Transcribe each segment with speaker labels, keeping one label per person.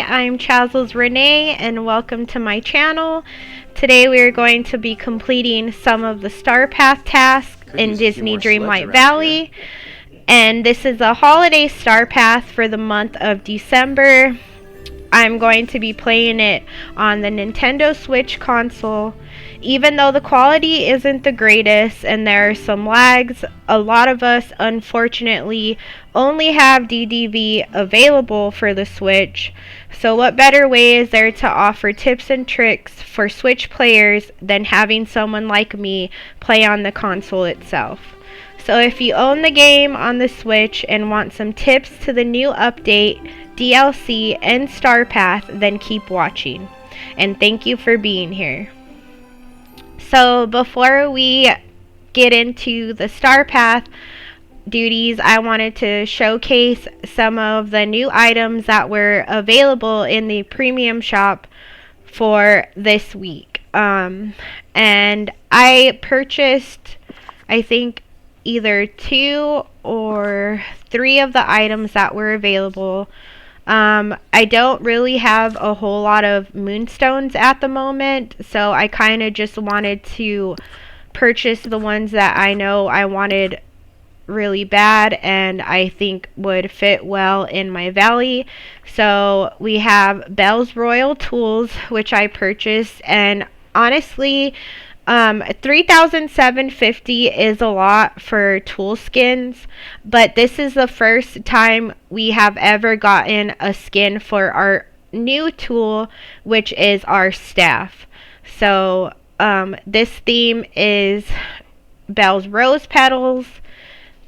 Speaker 1: I'm Chazles Renee and welcome to my channel. Today we are going to be completing some of the Star Path tasks in Disney Dreamlight Valley. And this is a holiday Star Path for the month of December. I'm going to be playing it on the Nintendo Switch console. Even though the quality isn't the greatest and there are some lags, a lot of us unfortunately only have DDV available for the Switch. So what better way is there to offer tips and tricks for Switch players than having someone like me play on the console itself? So if you own the game on the Switch and want some tips to the new update, DLC, and Star Path, then keep watching. And thank you for being here. So before we get into the Star Path duties, I wanted to showcase some of the new items that were available in the premium shop for this week. And I purchased, I think, either 2 or 3 of the items that were available. I don't really have a whole lot of moonstones at the moment, so I kind of just wanted to purchase the ones that I know I wanted really bad and I think would fit well in my valley. So we have Belle's Royal Tools, which I purchased, and honestly, 3,750 is a lot for tool skins, but this is the first time we have ever gotten a skin for our new tool, which is our staff. So this theme is Belle's Rose Petals.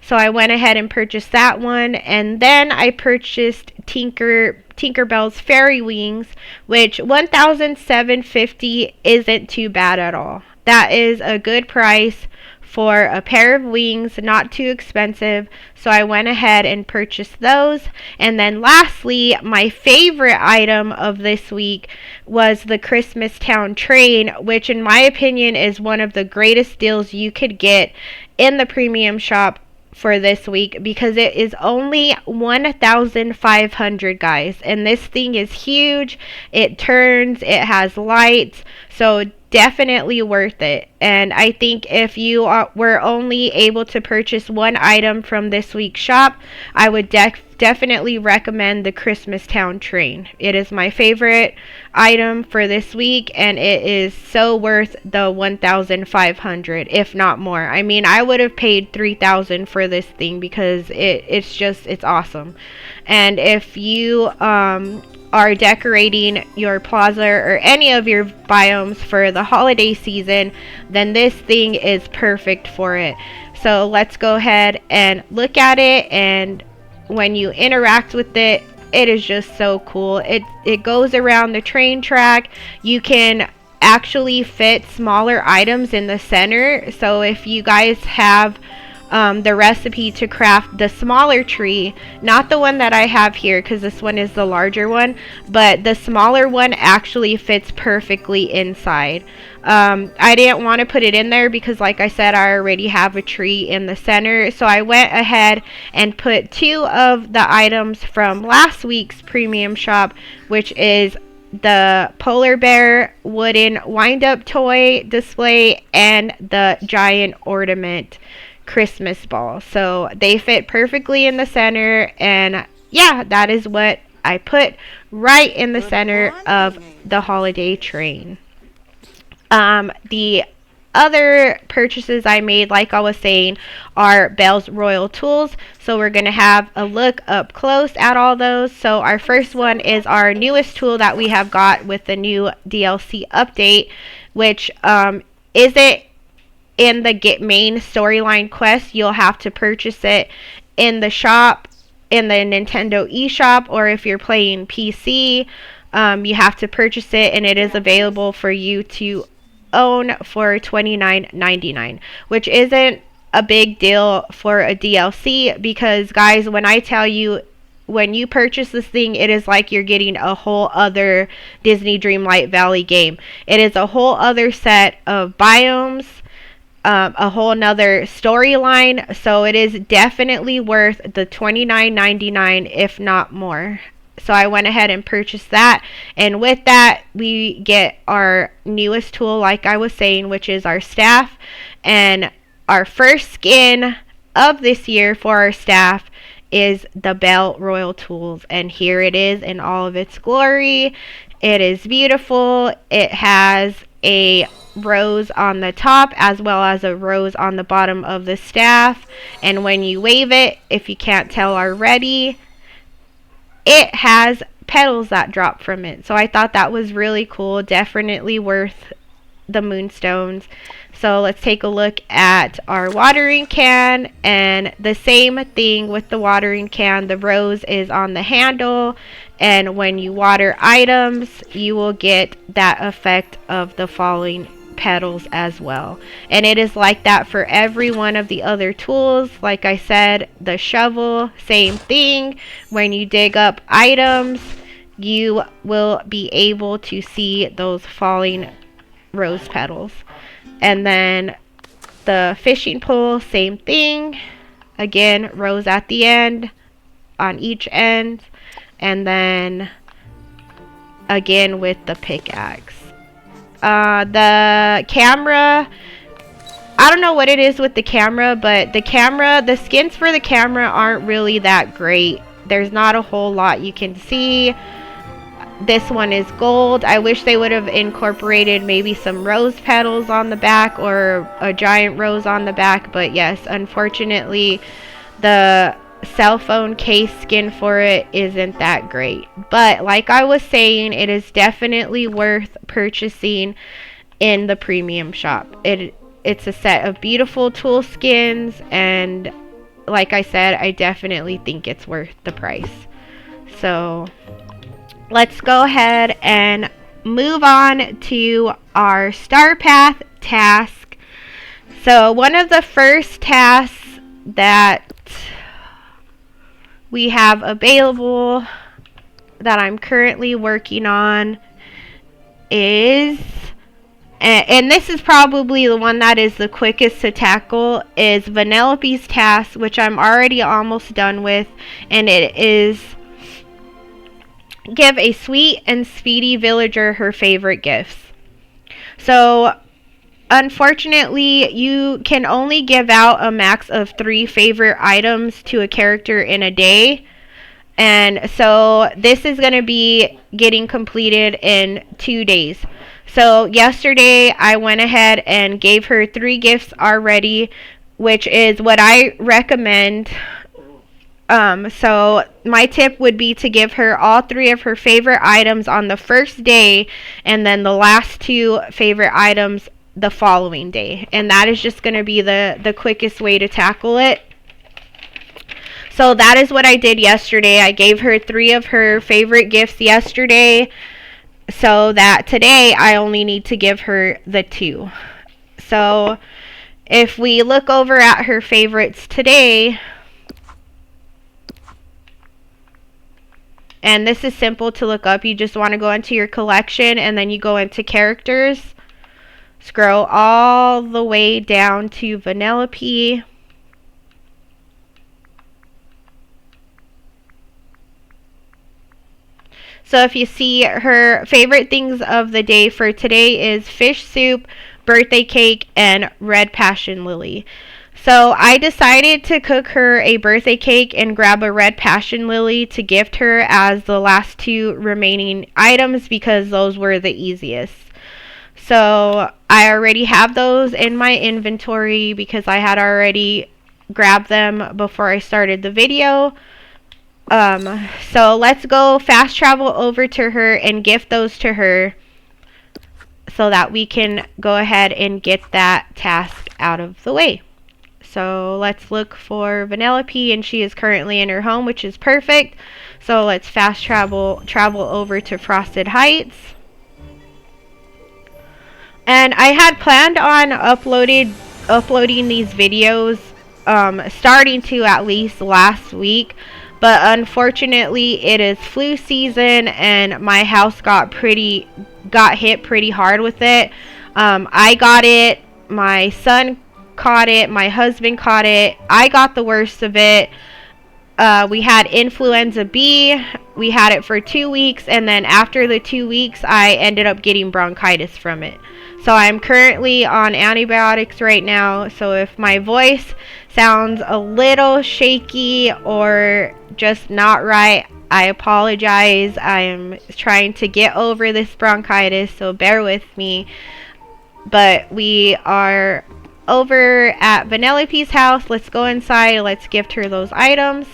Speaker 1: So I went ahead and purchased that one, and then I purchased Tinkerbell's Fairy Wings, which 1,750 isn't too bad at all. That is a good price for a pair of wings, not too expensive, so I went ahead and purchased those. And then lastly, my favorite item of this week was the Christmas Town train, which in my opinion is one of the greatest deals you could get in the premium shop for this week, because it is only 1,500, guys, and this thing is huge. It turns, it has lights, so definitely worth it. And I think if you were only able to purchase one item from this week's shop, I would definitely recommend the Christmas Town train. It is my favorite item for this week, and it is so worth the 1,500, if not more. I mean, I would have paid 3,000 for this thing because it's awesome. And if you are decorating your plaza or any of your biomes for the holiday season, then this thing is perfect for it. So let's go ahead and look at it, and when you interact with it, it is just so cool. It goes around the train track. You can actually fit smaller items in the center, so if you guys have the recipe to craft the smaller tree, not the one that I have here because this one is the larger one, but the smaller one actually fits perfectly inside. I didn't want to put it in there because, like I said, I already have a tree in the center, so I went ahead and put 2 of the items from last week's premium shop, which is the polar bear wooden wind-up toy display and the giant ornament Christmas ball. So they fit perfectly in the center, and yeah, that is what I put right in the center of the holiday train. The other purchases I made, like I was saying, are Belle's Royal Tools. So we're going to have a look up close at all those. So our first one is our newest tool that we have got with the new DLC update, which isn't in the main storyline quest. You'll have to purchase it in the shop, in the Nintendo eShop, or if you're playing PC, you have to purchase it, and it is available for you to own for $29.99, which isn't a big deal for a DLC, because guys, when I tell you, when you purchase this thing, it is like you're getting a whole other Disney Dreamlight Valley game. It is a whole other set of biomes, a whole nother storyline, so it is definitely worth the $29.99, if not more. So I went ahead and purchased that. And with that, we get our newest tool, like I was saying, which is our staff. And our first skin of this year for our staff is the Belle Royal Tools. And here it is in all of its glory. It is beautiful. It has a rose on the top as well as a rose on the bottom of the staff. And when you wave it, if you can't tell already, it has petals that drop from it. So I thought that was really cool. Definitely worth the moonstones. So let's take a look at our watering can, and the same thing with the watering can. The rose is on the handle, and when you water items, you will get that effect of the falling petals as well. And it is like that for every one of the other tools. Like I said, the shovel, same thing. When you dig up items, you will be able to see those falling rose petals. And then the fishing pole, same thing. Again, rose at the end, on each end. And then again with the pickaxe. The camera, I don't know what it is with the camera, but the skins for the camera aren't really that great. There's not a whole lot you can see. This one is gold. I wish they would have incorporated maybe some rose petals on the back or a giant rose on the back. But yes, unfortunately, the cell phone case skin for it isn't that great. But like I was saying, it is definitely worth purchasing in the premium shop. It's a set of beautiful tool skins, and like I said, I definitely think it's worth the price. So let's go ahead and move on to our Star Path task. So one of the first tasks that we have available that I'm currently working on is, and this is probably the one that is the quickest to tackle, is Vanellope's task, which I'm already almost done with, and it is give a sweet and speedy villager her favorite gifts. So unfortunately, you can only give out a max of 3 favorite items to a character in a day. And so this is going to be getting completed in 2 days. So yesterday I went ahead and gave her 3 gifts already, which is what I recommend. So my tip would be to give her all 3 of her favorite items on the first day, and then the last 2 favorite items the following day. And that is just going to be the quickest way to tackle it. So that is what I did yesterday. I gave her 3 of her favorite gifts yesterday, so that today I only need to give her the 2. So if we look over at her favorites today, and this is simple to look up. You just want to go into your collection, and then you go into characters. Scroll all the way down to Vanellope. So if you see, her favorite things of the day for today is fish soup, birthday cake, and red passion lily. So I decided to cook her a birthday cake and grab a red passion lily to gift her as the last 2 remaining items, because those were the easiest. So I already have those in my inventory because I had already grabbed them before I started the video. So let's go fast travel over to her and gift those to her so that we can go ahead and get that task out of the way. So let's look for Vanellope, and she is currently in her home, which is perfect. So let's fast travel over to Frosted Heights. And I had planned on uploading these videos, starting to at least last week. But unfortunately, it is flu season, and my house got hit pretty hard with it. I got it, my son caught it, my husband caught it, I got the worst of it. we had influenza B. We had it for 2 weeks, and then after the 2 weeks, I ended up getting bronchitis from it. So I'm currently on antibiotics right now. So if my voice sounds a little shaky or just not right, I apologize. I'm trying to get over this bronchitis, so bear with me. But we are over at Vanellope's house. Let's go inside. Let's gift her those items.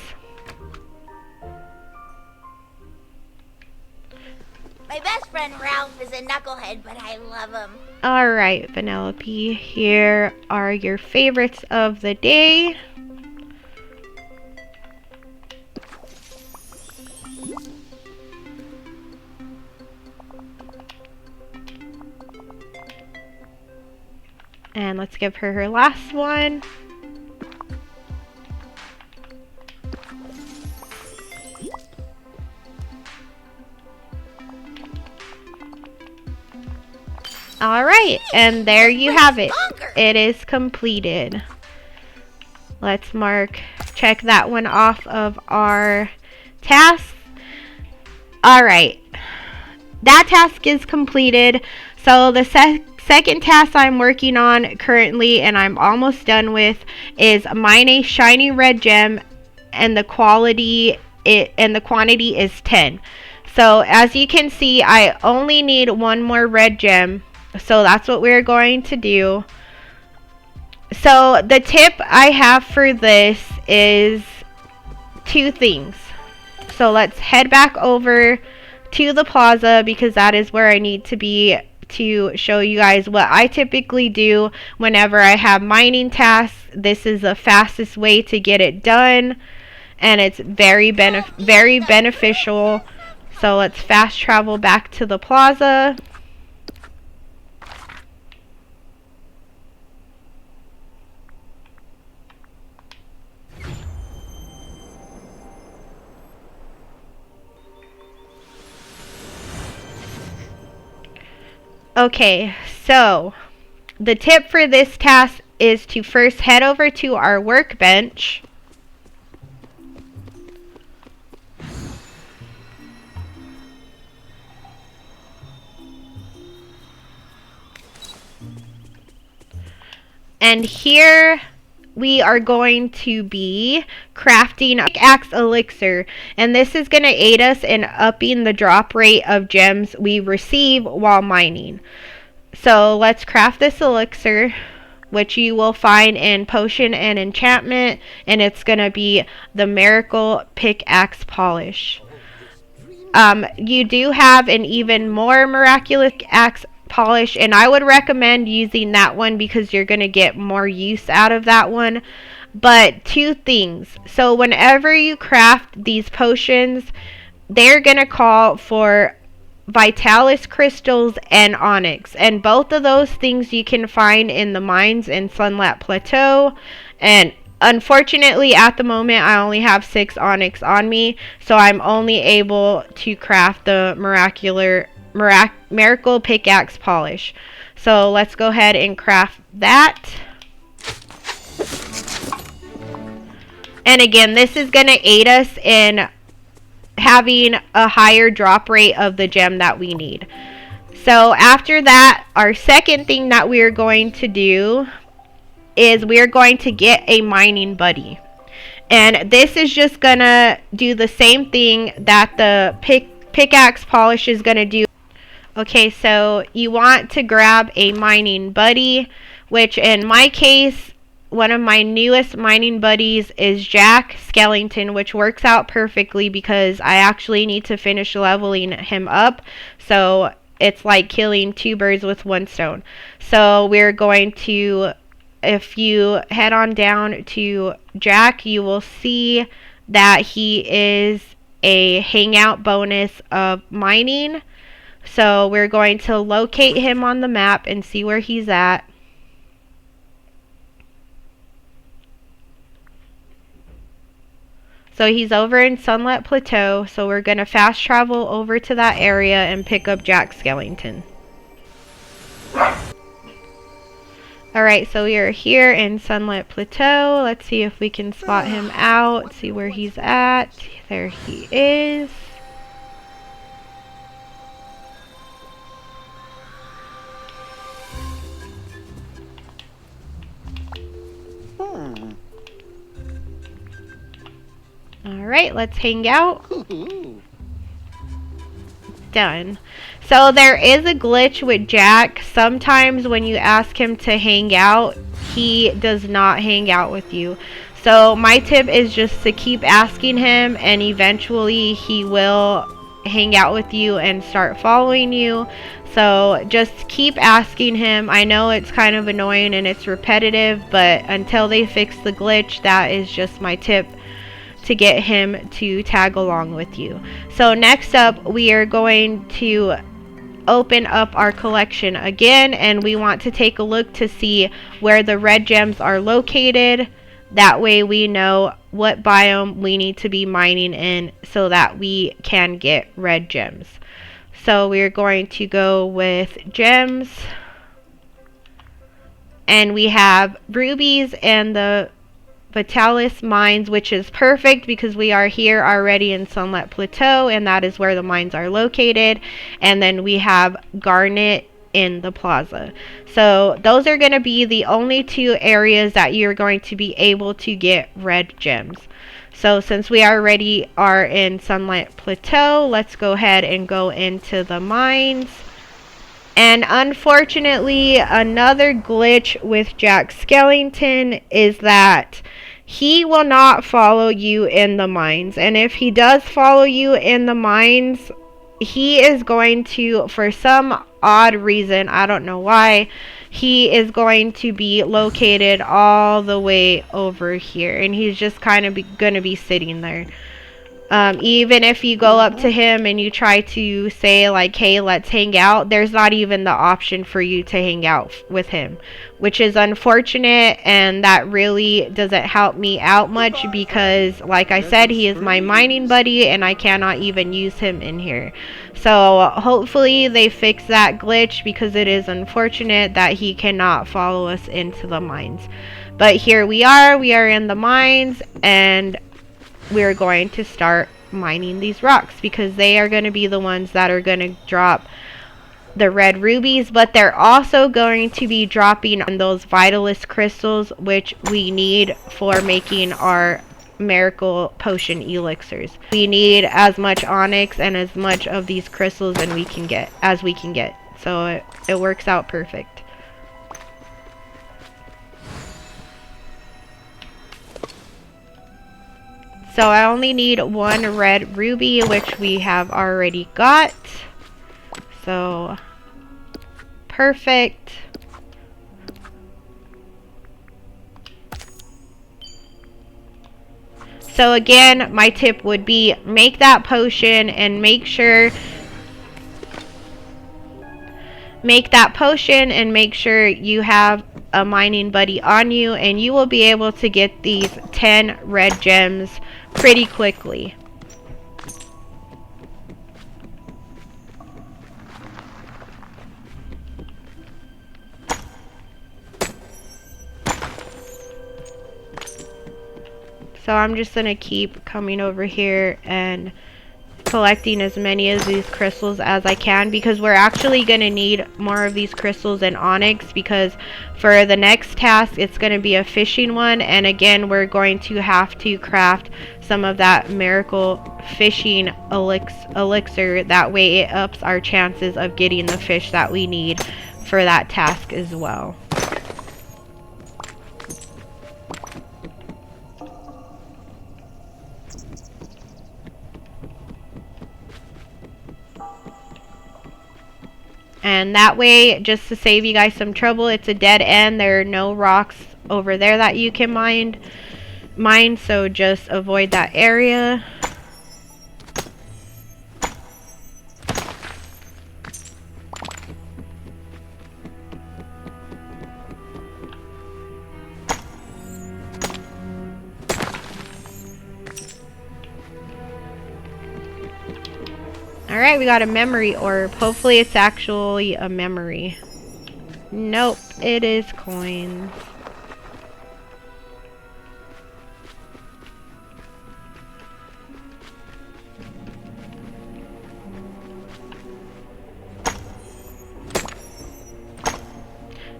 Speaker 2: My best friend Ralph is a knucklehead, but I love him.
Speaker 1: Alright, Vanellope, here are your favorites of the day. And let's give her her last one. Alright, and there you have it. It is completed. Let's check that one off of our task. Alright, that task is completed. So the second task I'm working on currently, and I'm almost done with, is mine a shiny red gem, and the quantity is 10. So as you can see, I only need one more red gem. So that's what we're going to do. So the tip I have for this is 2 things. So let's head back over to the plaza, because that is where I need to be to show you guys what I typically do whenever I have mining tasks. This is the fastest way to get it done, and it's very beneficial. So let's fast travel back to the plaza. Okay, so the tip for this task is to first head over to our workbench. And here we are going to be crafting pickaxe elixir, and this is going to aid us in upping the drop rate of gems we receive while mining. So let's craft this elixir, which you will find in potion and enchantment, and it's going to be the miracle pickaxe polish. You do have an even more miraculous axe polish, and I would recommend using that one because you're going to get more use out of that one. But 2 things. So whenever you craft these potions, they're going to call for vitalis crystals and onyx, and both of those things you can find in the mines in Sunlit Plateau. And unfortunately at the moment I only have 6 onyx on me, so I'm only able to craft the miracle pickaxe polish. So let's go ahead and craft that. And again, this is going to aid us in having a higher drop rate of the gem that we need. So after that, our second thing that we're going to do is we're going to get a mining buddy. And this is just going to do the same thing that the pickaxe polish is going to do. Okay, so you want to grab a mining buddy, which in my case, one of my newest mining buddies is Jack Skellington, which works out perfectly because I actually need to finish leveling him up. So it's like killing 2 birds with 1 stone. So we're going to, if you head on down to Jack, you will see that he is a hangout bonus of mining. So we're going to locate him on the map and see where he's at. So he's over in Sunlit Plateau, so we're going to fast travel over to that area and pick up Jack Skellington. Alright, so we are here in Sunlit Plateau. Let's see if we can spot him out, see where he's at. There he is. Alright, let's hang out. Done. So there is a glitch with Jack. Sometimes when you ask him to hang out, he does not hang out with you. So my tip is just to keep asking him, and eventually he will hang out with you and start following you. So just keep asking him. I know it's kind of annoying and it's repetitive, but until they fix the glitch, that is just my tip to get him to tag along with you. So next up, we are going to open up our collection again, and we want to take a look to see where the red gems are located. That way we know what biome we need to be mining in so that we can get red gems. So we're going to go with gems, and we have rubies and the Vitalis mines, which is perfect because we are here already in Sunlit Plateau, and that is where the mines are located. And then we have garnet in the plaza. So those are going to be the only two areas that you're going to be able to get red gems. So since we already are in Sunlit Plateau, let's go ahead and go into the mines. And unfortunately, another glitch with Jack Skellington is that he will not follow you in the mines. And if he does follow you in the mines, he is going to, for some odd reason, I don't know why, he is going to be located all the way over here. And he's just kind of going to be sitting there. Even if you go up to him and you try to say like, hey, let's hang out, there's not even the option for you to hang out with him, which is unfortunate, and that really doesn't help me out much because, like I said, he is my mining buddy and I cannot even use him in here. So hopefully they fix that glitch, because it is unfortunate that he cannot follow us into the mines. But here we are in the mines, and we're going to start mining these rocks because they are going to be the ones that are going to drop the red rubies, but they're also going to be dropping on those Vitalis crystals, which we need for making our miracle potion elixirs. We need as much onyx and as much of these crystals as we can get. So it works out perfect. So I only need one red ruby, which we have already got. So, perfect. So again, my tip would be make that potion and make sure you have a mining buddy on you, and you will be able to get these 10 red gems pretty quickly. So I'm just going to keep coming over here and collecting as many of these crystals as I can, because we're actually going to need more of these crystals and onyx, because for the next task it's going to be a fishing one, and again we're going to have to craft some of that miracle fishing elixir. That way it ups our chances of getting the fish that we need for that task as well. And that way, just to save you guys some trouble, it's a dead end. There are no rocks over there that you can mine, so just avoid that area. Alright, we got a memory orb. Hopefully it's actually a memory. Nope, it is coins.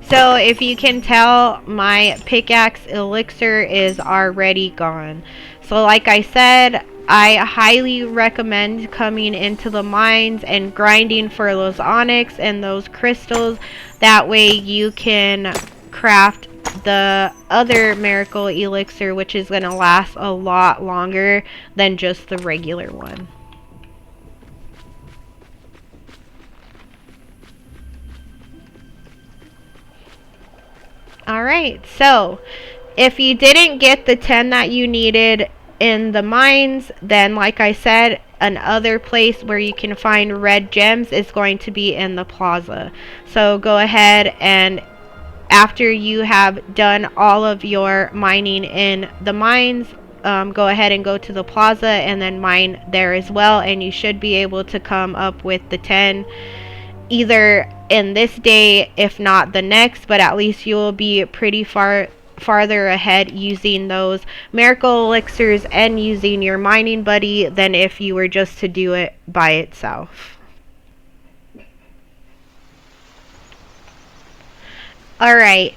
Speaker 1: So if you can tell, my pickaxe elixir is already gone. So like I said, I highly recommend coming into the mines and grinding for those onyx and those crystals. That way you can craft the other miracle elixir, which is going to last a lot longer than just the regular one. Alright, so if you didn't get the 10 that you needed in the mines, then like I said, another place where you can find red gems is going to be in the plaza. So go ahead, and after you have done all of your mining in the mines, go ahead and go to the plaza and then mine there as well, and you should be able to come up with the 10 either in this day, if not the next, but at least you will be pretty farther ahead using those miracle elixirs and using your mining buddy than if you were just to do it by itself. Alright,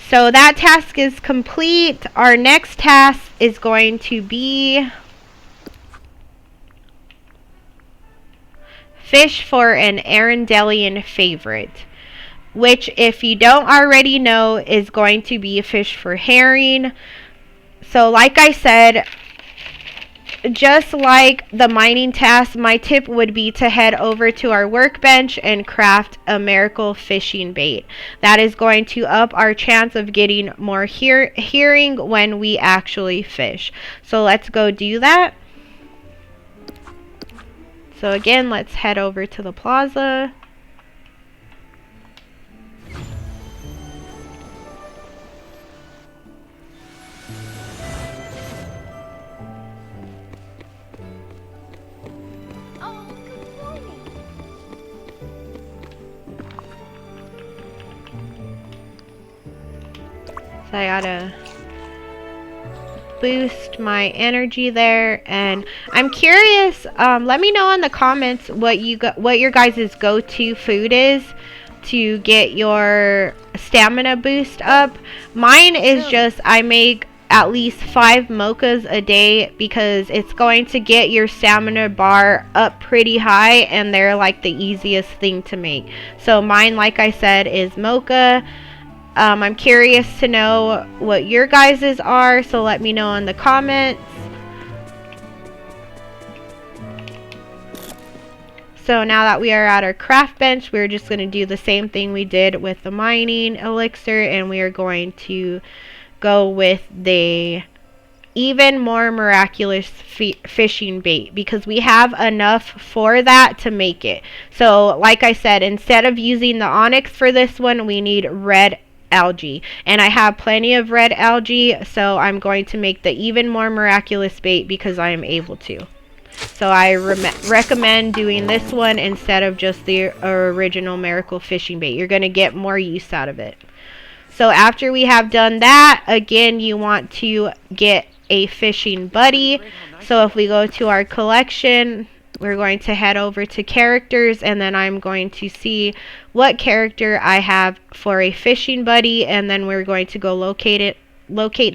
Speaker 1: so that task is complete. Our next task is going to be fish for an Arendelian favorite, which, if you don't already know, is going to be a fish for herring. So like I said, just like the mining task, my tip would be to head over to our workbench and craft a miracle fishing bait. That is going to up our chance of getting more herring when we actually fish. So let's go do that. So again, let's head over to the plaza. So I gotta boost my energy there, and I'm curious, let me know in the comments what your guys' go-to food is to get your stamina boost up. Mine is just, I make at least 5 mochas a day because it's going to get your stamina bar up pretty high, and they're like the easiest thing to make. So mine, like I said, is mocha. I'm curious to know what your guys's are, so let me know in the comments. So now that we are at our craft bench, we're just going to do the same thing we did with the mining elixir, and we are going to go with the even more miraculous fishing bait because we have enough for that to make it. So like I said, instead of using the onyx for this one, we need red algae, and I have plenty of red algae, so I'm going to make the even more miraculous bait because I am able to. So I recommend doing this one instead of just the original miracle fishing bait. You're going to get more use out of it. So after we have done that, again, you want to get a fishing buddy. So if we go to our collection, we're going to head over to characters, and then I'm going to see what character I have for a fishing buddy, and then we're going to go locate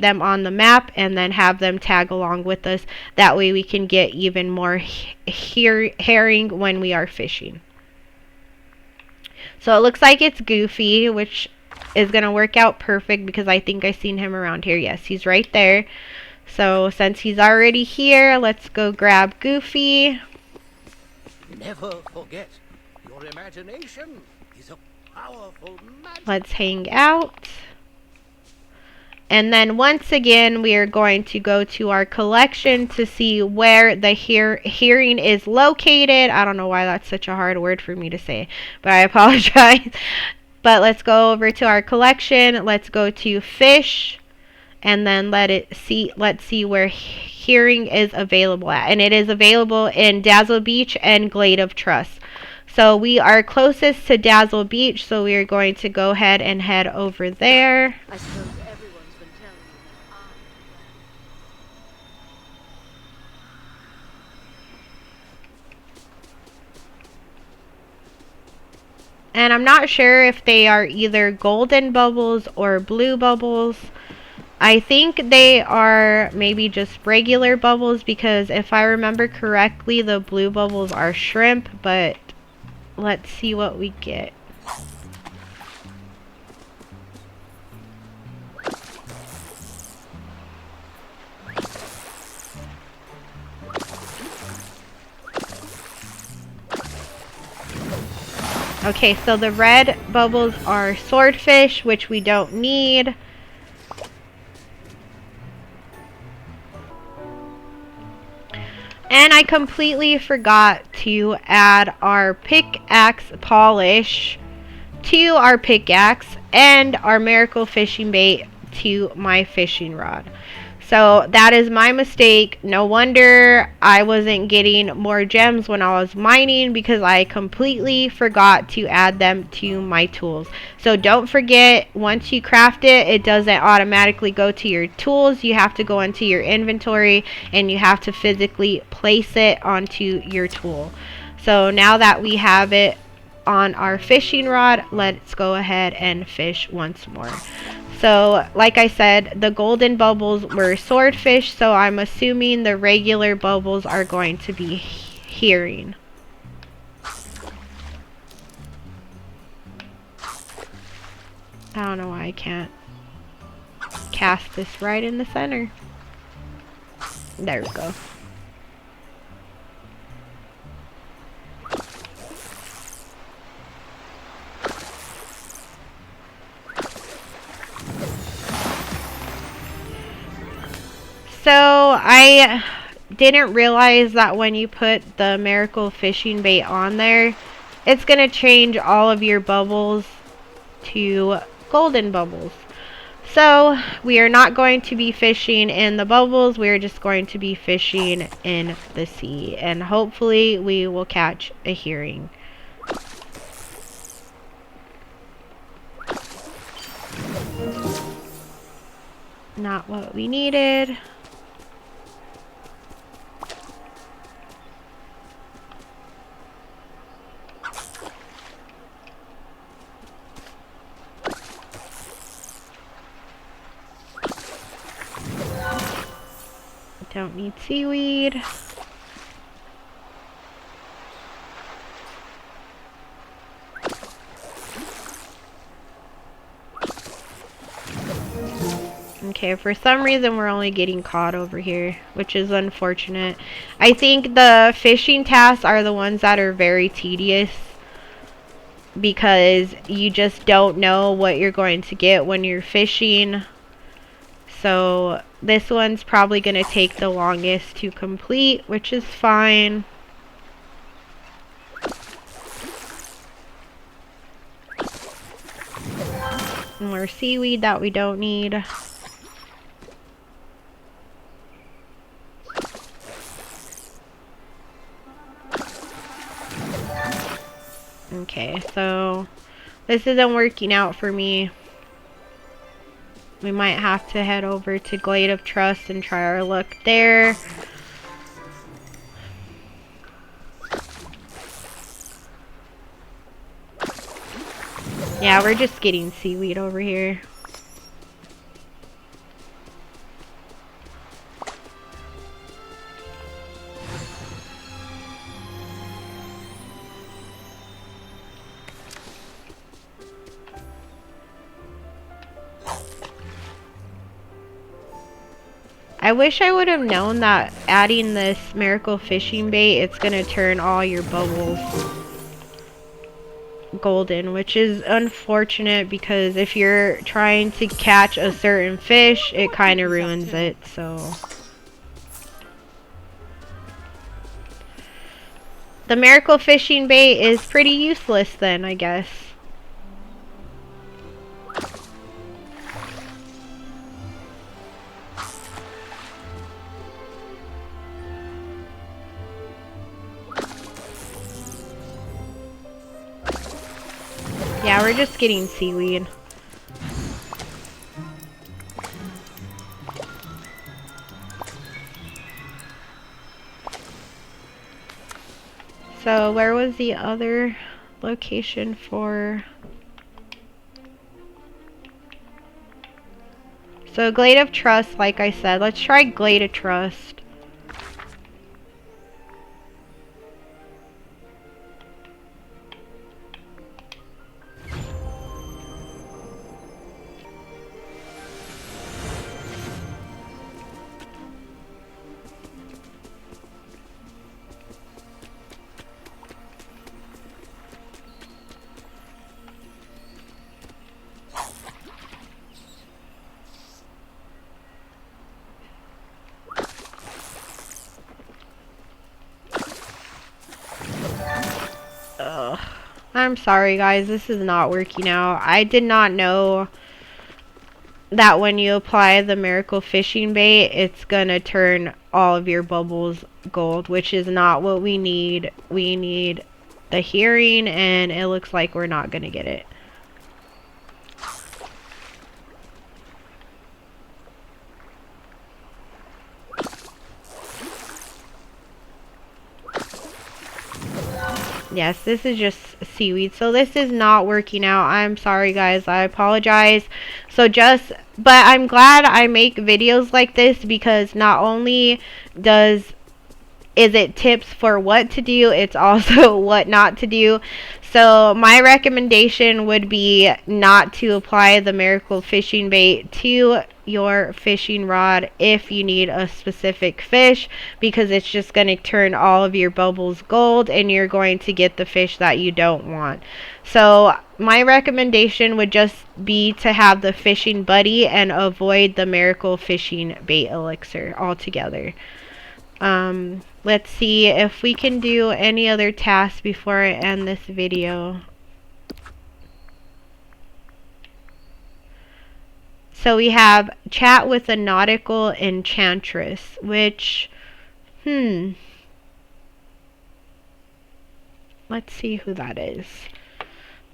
Speaker 1: them on the map and then have them tag along with us. That way we can get even more herring when we are fishing. So it looks like it's Goofy, which is going to work out perfect because I think I've seen him around here. Yes, he's right there. So since he's already here, let's go grab Goofy.
Speaker 3: Never forget, your imagination is a powerful magic.
Speaker 1: Let's hang out. And then once again, we are going to go to our collection to see where the herring is located. I don't know why that's such a hard word for me to say, but I apologize. But let's go over to our collection. Let's go to fish, and then let's see where herring is available at. And it is available in Dazzle Beach and Glade of Trust. So we are closest to Dazzle Beach, so we are going to go ahead and head over there.
Speaker 4: I suppose everyone's been telling you that
Speaker 1: And I'm not sure if they are either golden bubbles or blue bubbles. I think they are maybe just regular bubbles, because if I remember correctly, the blue bubbles are shrimp, but let's see what we get. Okay, so the red bubbles are swordfish, which we don't need. And I completely forgot to add our pickaxe polish to our pickaxe and our miracle fishing bait to my fishing rod. So that is my mistake. No wonder I wasn't getting more gems when I was mining, because I completely forgot to add them to my tools. So don't forget, once you craft it, it doesn't automatically go to your tools. You have to go into your inventory and you have to physically place it onto your tool. So now that we have it on our fishing rod, let's go ahead and fish once more. So like I said, the golden bubbles were swordfish, so I'm assuming the regular bubbles are going to be herring. I don't know why I can't cast this right in the center. There we go. So I didn't realize that when you put the miracle fishing bait on there, it's going to change all of your bubbles to golden bubbles. So we are not going to be fishing in the bubbles, we are just going to be fishing in the sea, and hopefully we will catch a herring. Not what we needed. Don't need seaweed. Okay, for some reason we're only getting caught over here, which is unfortunate. I think the fishing tasks are the ones that are very tedious, because you just don't know what you're going to get when you're fishing. So this one's probably going to take the longest to complete, which is fine. More seaweed that we don't need. Okay, so this isn't working out for me. We might have to head over to Glade of Trust and try our luck there. Yeah, we're just getting seaweed over here. I wish I would have known that adding this miracle fishing bait, it's gonna turn all your bubbles golden, which is unfortunate, because if you're trying to catch a certain fish, it kind of ruins it. So the miracle fishing bait is pretty useless then, I guess. Yeah, we're just getting seaweed. So where was the other location for... So Glade of Trust, like I said, let's try Glade of Trust. Ugh. I'm sorry guys, this is not working out. I did not know that when you apply the miracle fishing bait, it's gonna turn all of your bubbles gold, which is not what we need. We need the hearing, and it looks like we're not gonna get it. Yes, this is just seaweed. So this is not working out. I'm sorry guys. I apologize. But I'm glad I make videos like this, because not only is it tips for what to do, it's also what not to do. So my recommendation would be not to apply the miracle fishing bait to your fishing rod if you need a specific fish, because it's just going to turn all of your bubbles gold and you're going to get the fish that you don't want. So my recommendation would just be to have the fishing buddy and avoid the miracle fishing bait elixir altogether. Let's see if we can do any other tasks before I end this video. So we have chat with a nautical enchantress, which, let's see who that is.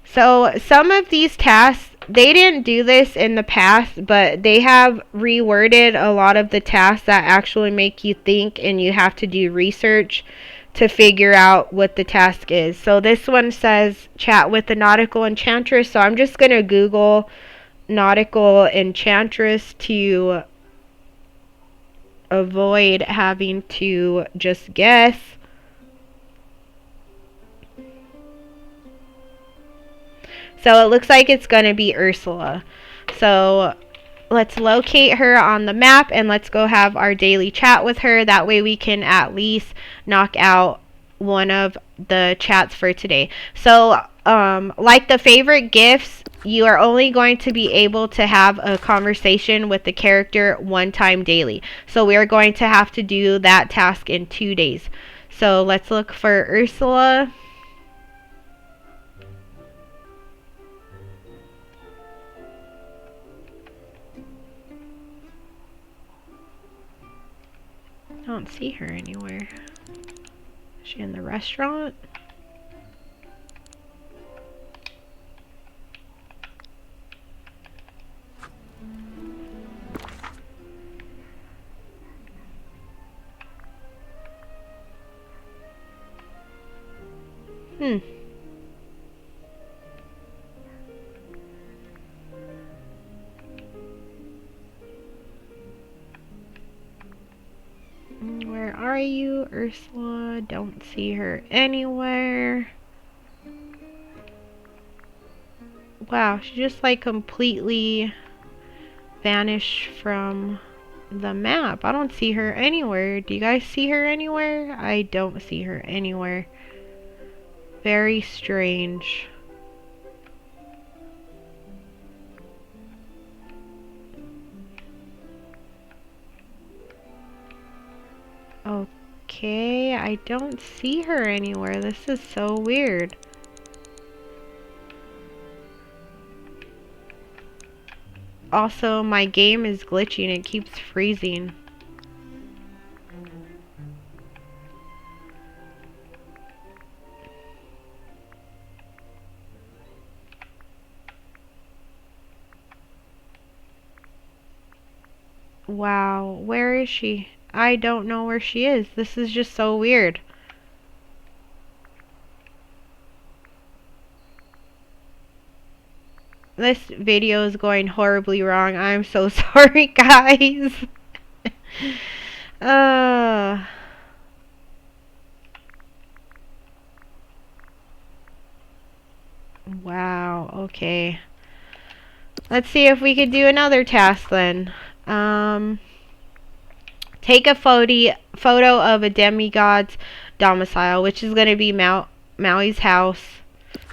Speaker 1: So some of these tasks, they didn't do this in the past, but they have reworded a lot of the tasks that actually make you think, and you have to do research to figure out what the task is. So this one says chat with the nautical enchantress. So I'm just going to Google nautical enchantress to avoid having to just guess. So it looks like it's going to be Ursula. So let's locate her on the map and let's go have our daily chat with her. That way we can at least knock out one of the chats for today. So like the favorite gifts, you are only going to be able to have a conversation with the character one time daily. So we are going to have to do that task in 2 days. So let's look for Ursula. I don't see her anywhere. Is she in the restaurant? Where are you, Ursula? Don't see her anywhere. Wow, she just like completely vanished from the map. I don't see her anywhere. Do you guys see her anywhere? I don't see her anywhere. Very strange. Okay, I don't see her anywhere. This is so weird. Also, my game is glitching. It keeps freezing. Wow, where is she? I don't know where she is. This is just so weird. This video is going horribly wrong. I'm so sorry, guys. uh Wow, okay. Let's see if we could do another task then. Take a photo of a demigod's domicile, which is going to be Maui's house.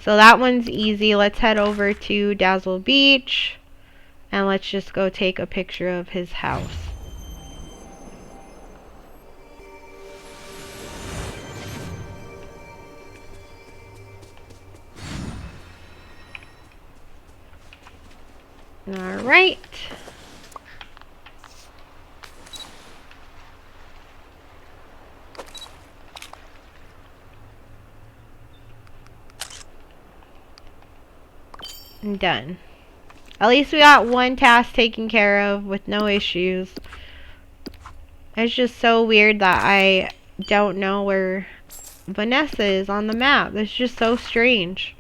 Speaker 1: So that one's easy. Let's head over to Dazzle Beach and let's just go take a picture of his house. Alright. Done. At least we got one task taken care of with no issues. It's just so weird that I don't know where Vanessa is on the map. It's just so strange.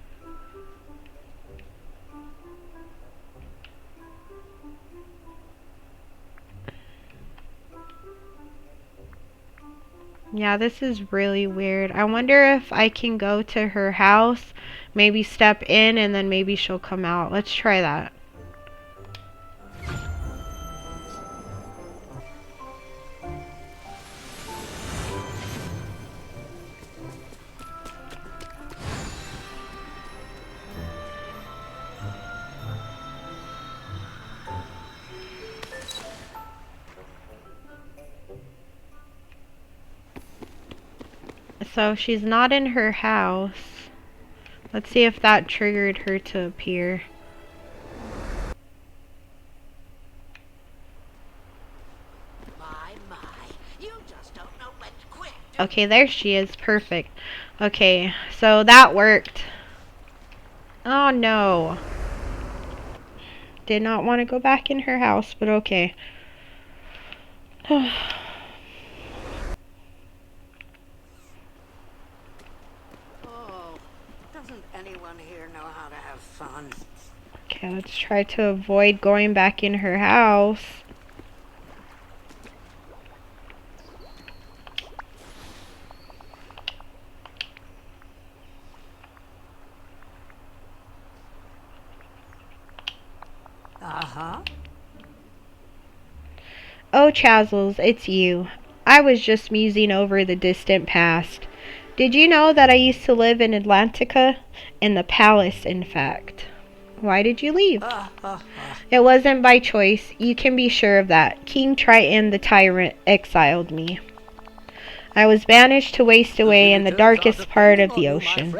Speaker 1: Yeah, this is really weird. I wonder if I can go to her house, maybe step in, and then maybe she'll come out. Let's try that. So she's not in her house. Let's see if that triggered her to appear.
Speaker 2: My, you just don't know when to quit.
Speaker 1: Okay, there she is. Perfect. Okay, so that worked. Oh no. Did not want to go back in her house, but okay.
Speaker 5: Doesn't anyone here know how to have fun?
Speaker 1: Okay, let's try to avoid going back in her house.
Speaker 5: Uh-huh.
Speaker 1: Oh, Chazzles, it's you. I was just musing over the distant past. Did you know that I used to live in Atlantica? In the palace, in fact. Why did you leave? It wasn't by choice. You can be sure of that. King Triton the Tyrant exiled me. I was banished to waste away in the darkest part of the ocean.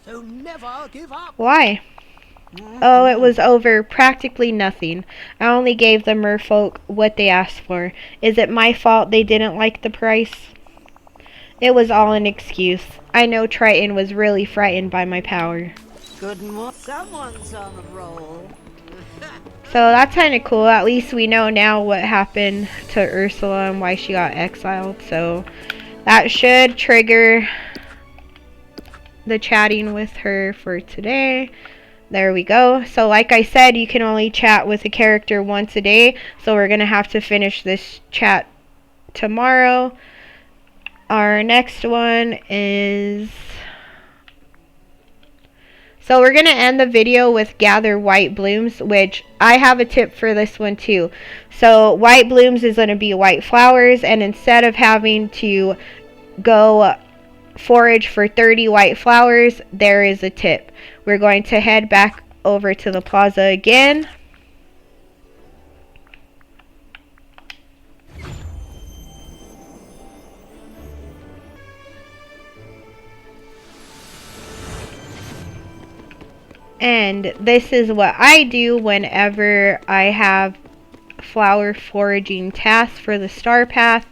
Speaker 3: So never give up.
Speaker 1: Why? Oh, it was over practically nothing. I only gave the merfolk what they asked for. Is it my fault they didn't like the price? It was all an excuse. I know Triton was really frightened by my power.
Speaker 5: Good morning. Someone's on the roll.
Speaker 1: So that's kind of cool. At least we know now what happened to Ursula and why she got exiled. So that should trigger the chatting with her for today. There we go. So like I said, you can only chat with a character once a day. So we're going to have to finish this chat tomorrow. Our next one is... So we're going to end the video with Gather White Blooms, which I have a tip for this one too. So white blooms is going to be white flowers, and instead of having to go forage for 30 white flowers, there is a tip. We're going to head back over to the plaza again. And this is what I do whenever I have flower foraging tasks for the star path.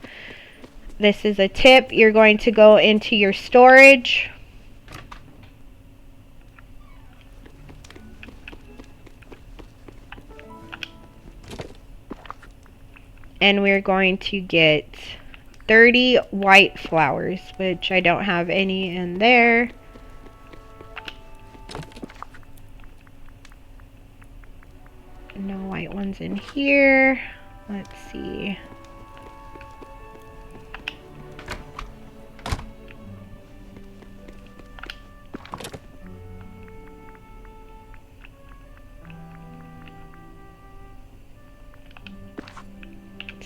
Speaker 1: This is a tip. You're going to go into your storage. and we're going to get 30 white flowers, which I don't have any in there. No white ones in here. Let's see.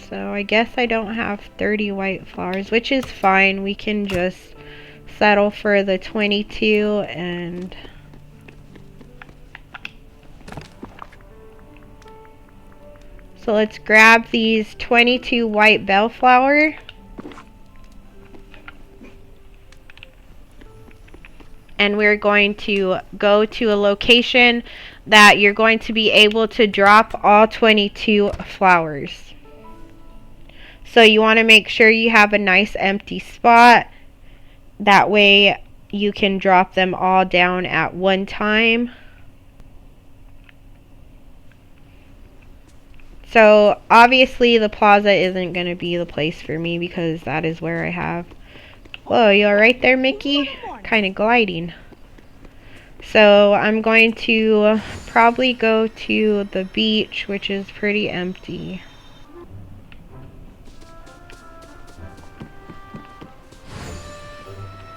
Speaker 1: So I guess I don't have 30 white flowers, which is fine. We can just settle for the 22 and so let's grab these 22 white bellflower. And we're going to go to a location that you're going to be able to drop all 22 flowers. So you want to make sure you have a nice empty spot. That way you can drop them all down at one time. So obviously the plaza isn't going to be the place for me because that is where I have... Whoa, you alright there, Mickey? Kind of gliding. So I'm going to probably go to the beach, which is pretty empty.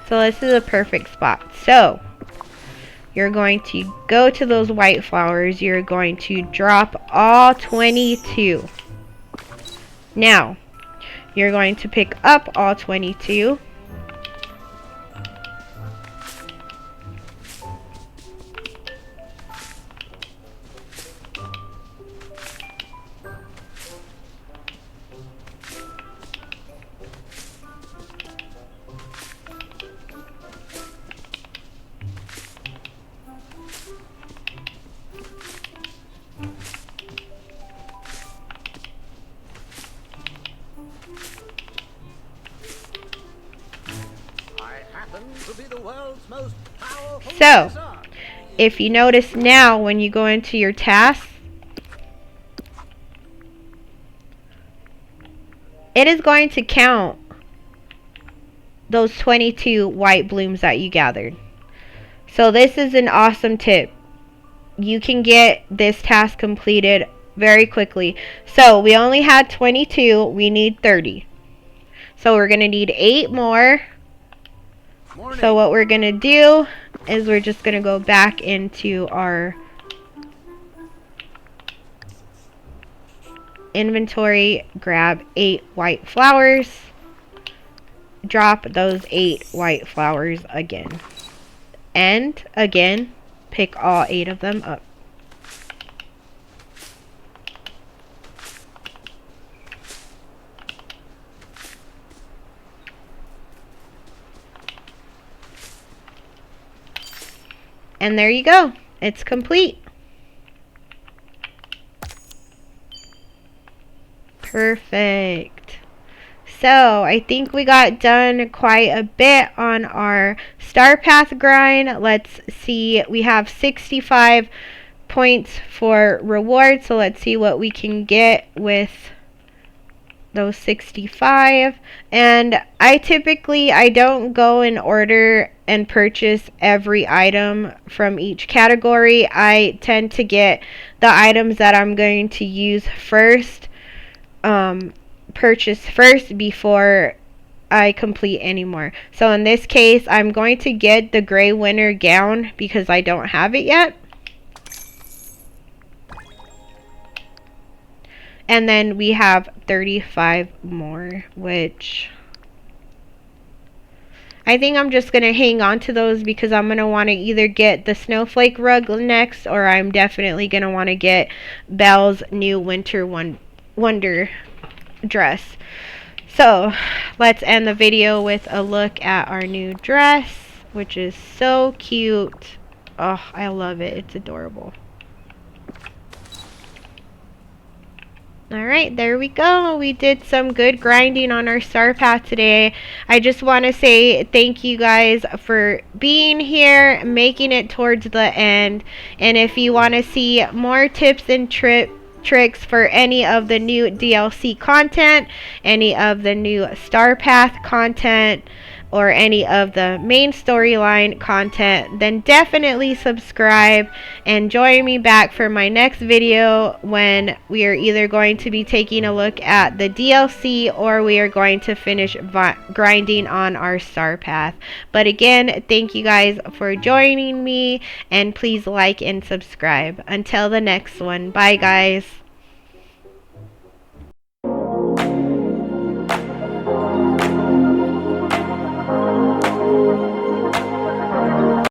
Speaker 1: So this is a perfect spot. So you're going to go to those white flowers. You're going to drop all 22. Now, you're going to pick up all 22.
Speaker 3: To be the world's most powerful
Speaker 1: So,
Speaker 3: wizard.
Speaker 1: if you notice now when you go into your tasks, it is going to count those 22 white blooms that you gathered. So this is an awesome tip. You can get this task completed very quickly. So we only had 22, we need 30. So we're going to need 8 more. So what we're going to do is we're just going to go back into our inventory, grab 8 white flowers, drop those 8 white flowers again, and again pick all 8 of them up. And there you go. It's complete. Perfect. So, I think we got done quite a bit on our Star Path grind. Let's see. We have 65 points for reward. So, let's see what we can get with those 65. And I don't go in order and purchase every item from each category. I tend to get the items that I'm going to use first, purchase first before I complete any more. So in this case, I'm going to get the gray winter gown because I don't have it yet. And then we have 35 more, which I think I'm just going to hang on to those because I'm going to want to either get the snowflake rug next, or I'm definitely going to want to get Belle's new winter wonder dress. So let's end the video with a look at our new dress, which is so cute. Oh, I love it. It's adorable. Alright, there we go. We did some good grinding on our Star Path today. I just want to say thank you guys for being here, making it towards the end. And if you want to see more tips and tricks for any of the new DLC content, any of the new Star Path content, or any of the main storyline content, then definitely subscribe and join me back for my next video when we are either going to be taking a look at the DLC or we are going to finish grinding on our Star Path. But again, thank you guys for joining me, and please like and subscribe. Until the next one, bye guys.